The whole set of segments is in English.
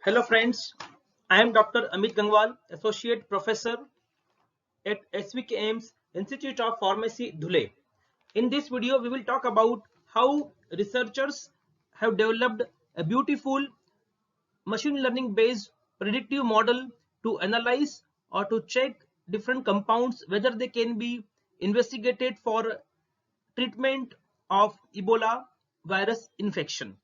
Hello friends, I am Dr. Amit Gangwal, Associate Professor at SVK Ames Institute of Pharmacy, Dhule. In this video, we will talk about how researchers have developed a beautiful machine learning based predictive model to analyze or to check different compounds whether they can be investigated for treatment of Ebola virus infection.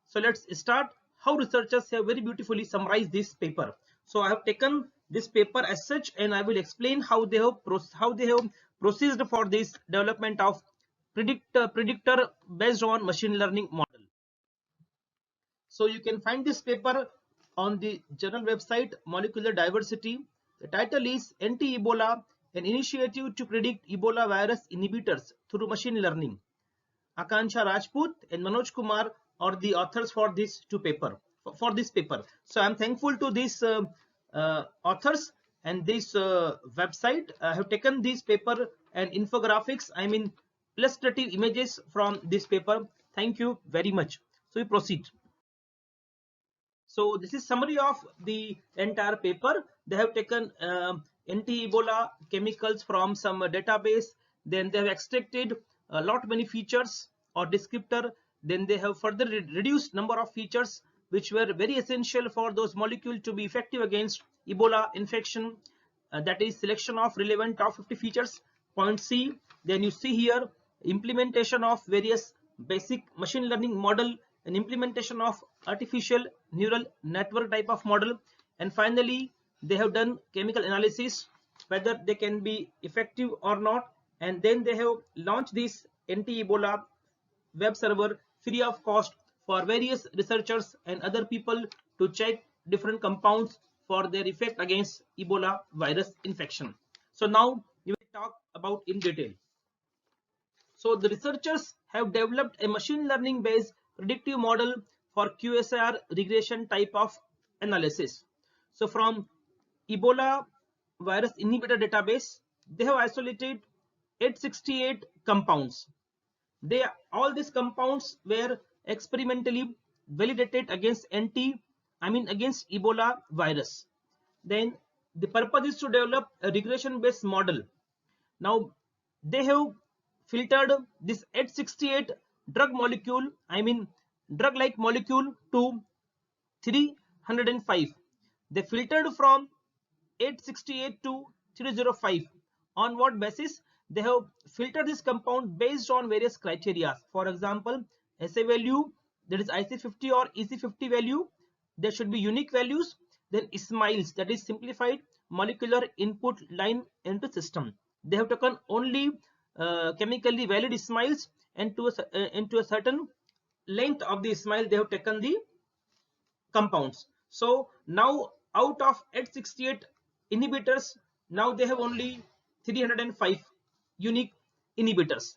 So let's start how researchers have very beautifully summarized this paper. So I have taken this paper as such and I will explain how they have proceeded for this development of predictor based on machine learning model. So you can find this paper on the journal website Molecular Diversity. The title is Anti-Ebola, an initiative to predict Ebola virus inhibitors through machine learning. Akansha Rajput and Manoj Kumar are the authors for this paper. So I'm thankful to these authors and this website. I have taken this paper and infographics, I mean illustrative images from this paper. Thank you very much. So we proceed. So this is summary of the entire paper. They have taken anti-Ebola chemicals from some database. Then they have extracted a lot many features or descriptor. Then they have further reduced number of features which were very essential for those molecules to be effective against Ebola infection. That is selection of relevant top 50 features. Point C. Then you see here implementation of various basic machine learning model and implementation of artificial neural network type of model, and finally they have done chemical analysis whether they can be effective or not, and then they have launched this anti-Ebola web server free of cost for various researchers and other people to check different compounds for their effect against Ebola virus infection. So now we will talk about in detail. So the researchers have developed a machine learning based predictive model for QSAR regression type of analysis. So from Ebola virus inhibitor database, they have isolated 868 compounds. All these compounds were experimentally validated against against Ebola virus. Then the purpose is to develop a regression based model. Now they have filtered this 868 drug molecule, drug like molecule to 305. They filtered from 868 to 305. On what basis? They have filtered this compound based on various criteria. For example, SA value, that is IC50 or EC50 value, there should be unique values. Then SMILES, that is simplified molecular input line into system. They have taken only chemically valid SMILES, and into a certain length of the SMILE they have taken the compounds. So now out of 868 inhibitors, now they have only 305 unique inhibitors.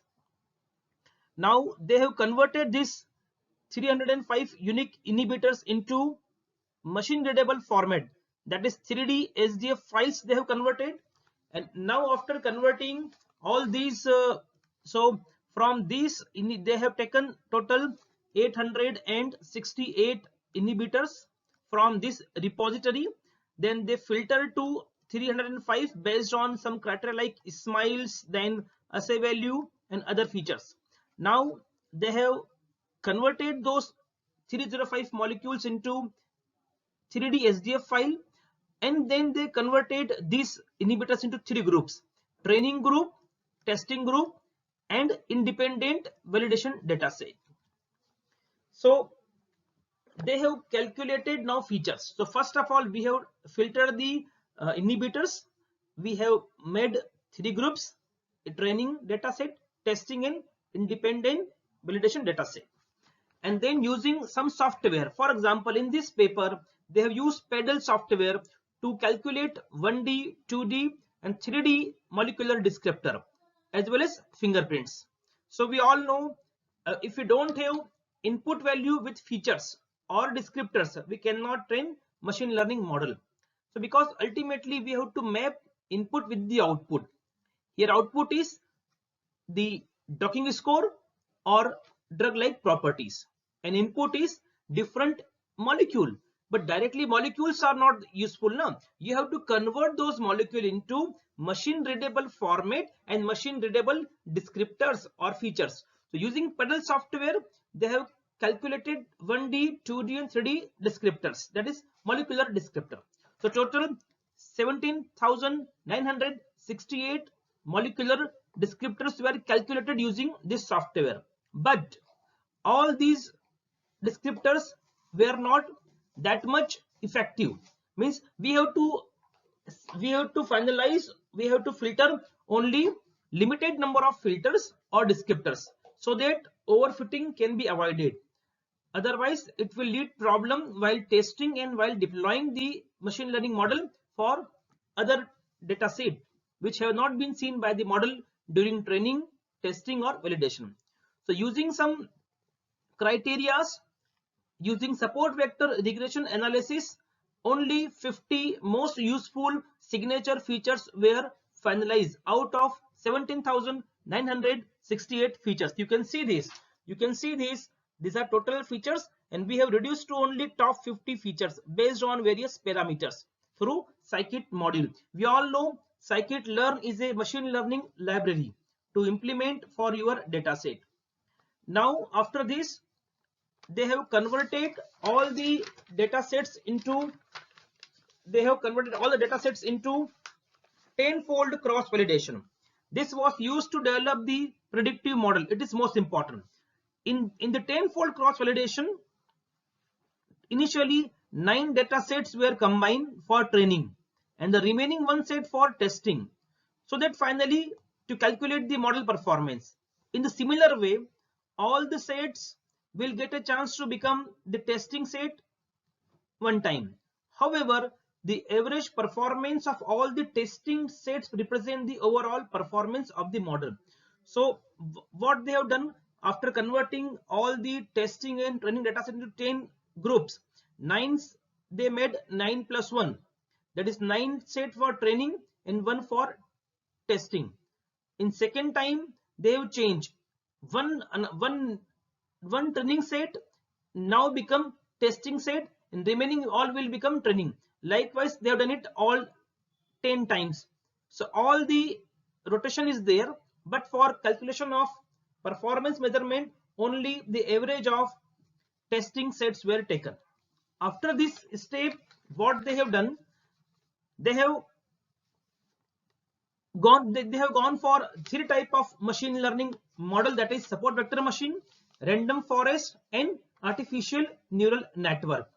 Now they have converted this 305 unique inhibitors into machine readable format, that is 3D SDF files they have converted. And now after converting all these, so from these they have taken total 868 inhibitors from this repository. Then they filter to 305 based on some criteria like SMILES, then assay value and other features. Now they have converted those 305 molecules into 3D SDF file, and then they converted these inhibitors into three groups: training group, testing group, and independent validation data set. So they have calculated now features. So first of all, we have filtered the inhibitors. We have made three groups: a training data set, testing, and independent validation data set. And then using some software, for example in this paper they have used Pedal software to calculate 1D, 2D and 3D molecular descriptor as well as fingerprints. So we all know if we don't have input value with features or descriptors, we cannot train machine learning model. So because ultimately we have to map input with the output. Here output is the docking score or drug like properties, and input is different molecule. but directly molecules are not useful now. You have to convert those molecules into machine readable format and machine readable descriptors or features. So using Pedal software, they have calculated 1D, 2D and 3D descriptors, that is molecular descriptor. So total 17,968 molecular descriptors were calculated using this software. But all these descriptors were not that much effective. Means we have to finalize, we have to filter only limited number of filters or descriptors so that overfitting can be avoided. Otherwise it will lead problem while testing and while deploying the machine learning model for other data set which have not been seen by the model during training, testing or validation. So using some criterias, using support vector regression analysis, only 50 most useful signature features were finalized out of 17,968 features. You can see this. You can see this. These are total features, and we have reduced to only top 50 features based on various parameters through scikit module. We all know scikit-learn is a machine learning library to implement for your dataset. Now, after this, they have converted all the data sets into 10-fold cross validation. This was used to develop the predictive model. It is most important. In the 10-fold cross validation, initially 9 data sets were combined for training and the remaining 1 set for testing, so that finally to calculate the model performance. In the similar way, all the sets will get a chance to become the testing set one time. However, the average performance of all the testing sets represent the overall performance of the model. So what they have done, after converting all the testing and training data set into 10 groups, they made 9 plus 1, that is 9 set for training and 1 for testing. In second time, they have changed one training set now become testing set, and remaining all will become training. Likewise, they have done it all 10 times. So all the rotation is there, but for calculation of performance measurement, only the average of testing sets were taken. After this step, what they have done, they have gone for 3 type of machine learning model, that is support vector machine, random forest and artificial neural network.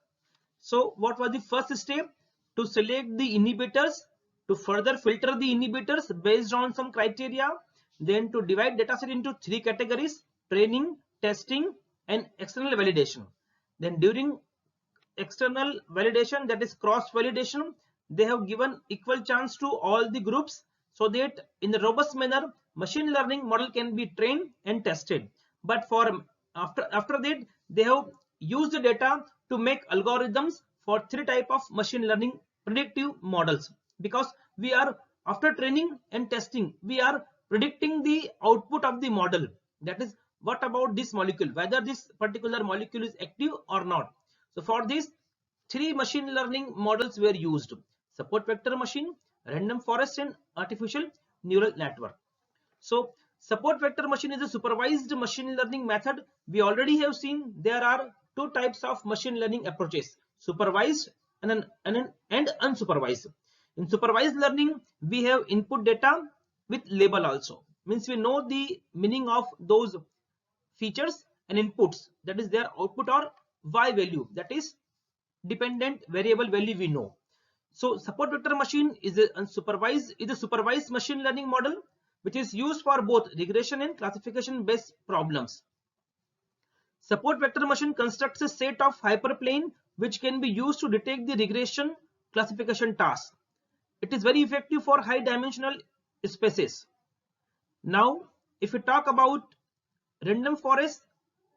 So what was the first step? To select the inhibitors, to further filter the inhibitors based on some criteria, then to divide dataset into 3 categories: training, testing and external validation. Then during external validation, that is cross validation, they have given equal chance to all the groups so that in a robust manner machine learning model can be trained and tested. But for after that, they have used the data to make algorithms for 3 type of machine learning predictive models, because we are, after training and testing, we are predicting the output of the model, that is what about this molecule, whether this particular molecule is active or not. So for this, 3 machine learning models were used: support vector machine, random forest and artificial neural network. So support vector machine is a supervised machine learning method. We already have seen there are 2 types of machine learning approaches: supervised and unsupervised. In supervised learning, we have input data with label also. Means we know the meaning of those features and inputs, that is their output or y value, that is dependent variable value we know. So support vector machine is a supervised machine learning model which is used for both regression and classification based problems. Support vector machine constructs a set of hyperplane which can be used to detect the regression classification task. It is very effective for high dimensional spaces. Now, if we talk about random forest,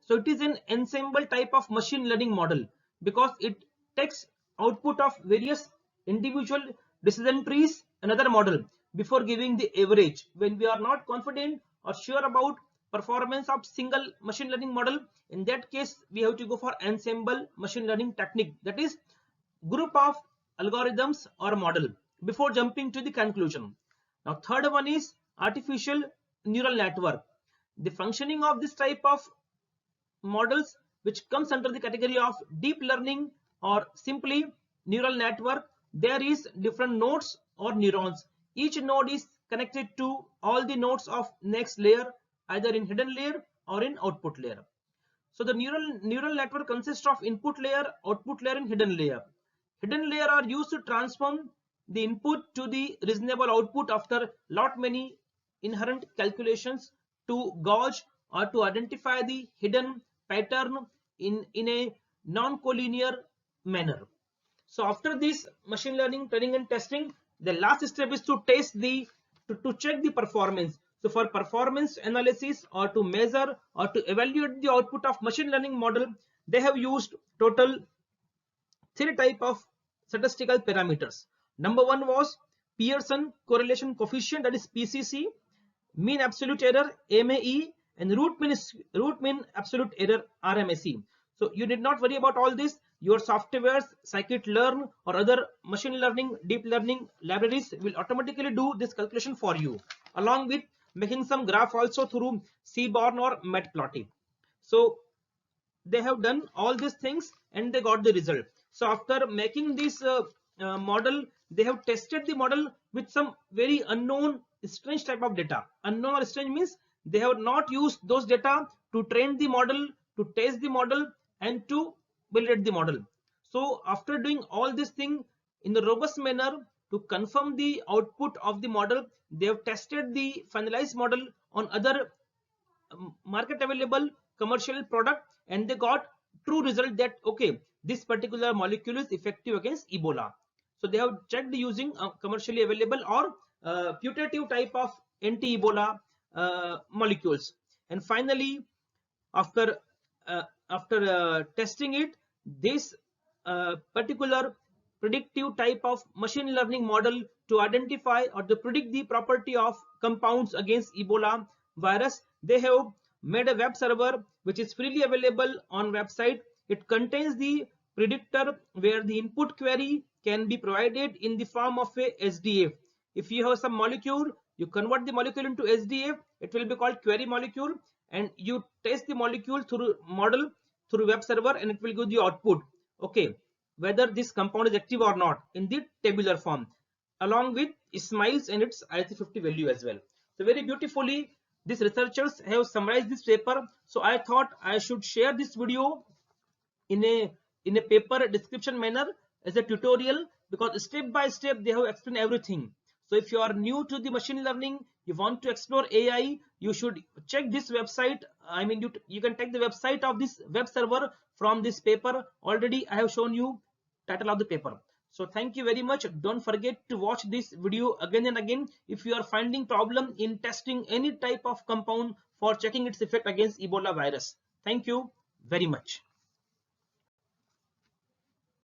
so it is an ensemble type of machine learning model because it takes output of various individual decision trees, another model, before giving the average. When we are not confident or sure about performance of single machine learning model, in that case we have to go for ensemble machine learning technique, that is group of algorithms or model before jumping to the conclusion. Now, third one is artificial neural network. The functioning of this type of models, which comes under the category of deep learning or simply neural network, there is different nodes or neurons. Each node is connected to all the nodes of next layer, either in hidden layer or in output layer. So the neural network consists of input layer, output layer, and hidden layer. Hidden layer are used to transform the input to the reasonable output after lot many inherent calculations to gauge or to identify the hidden pattern in a non-collinear manner. So after this machine learning training and testing, the last step is to test to check the performance. So for performance analysis or to measure or to evaluate the output of machine learning model, they have used total three type of statistical parameters. Number one was Pearson correlation coefficient, that is PCC, mean absolute error MAE, and root mean absolute error RMSE. So you need not worry about all this. Your softwares, scikit-learn or other machine learning, deep learning libraries will automatically do this calculation for you, along with making some graph also through Seaborn or Matplotlib. So they have done all these things and they got the result. So after making this model, they have tested the model with some very unknown strange type of data. Unknown or strange means they have not used those data to train the model, to test the model, and to validate the model. So after doing all this thing in a robust manner to confirm the output of the model, they have tested the finalized model on other market available commercial product, and they got true result that okay, this particular molecule is effective against Ebola. So they have checked using commercially available or putative type of anti-Ebola molecules. And finally, after testing it, this particular predictive type of machine learning model to identify or to predict the property of compounds against Ebola virus, they have made a web server which is freely available on website. It contains the predictor where the input query can be provided in the form of a SDF. If you have some molecule, you convert the molecule into SDF, it will be called query molecule, and you test the molecule through model through web server, and it will give the output, okay, whether this compound is active or not in the tabular form, along with Ismail's and its IC50 value as well. So very beautifully these researchers have summarized this paper. So I thought I should share this video in a paper description manner as a tutorial, because step by step they have explained everything. So if you are new to the machine learning, you want to explore AI, you should check this website. I mean, you can take the website of this web server from this paper. Already I have shown you title of the paper. So thank you very much. Don't forget to watch this video again and again if you are finding problem in testing any type of compound for checking its effect against Ebola virus. Thank you very much.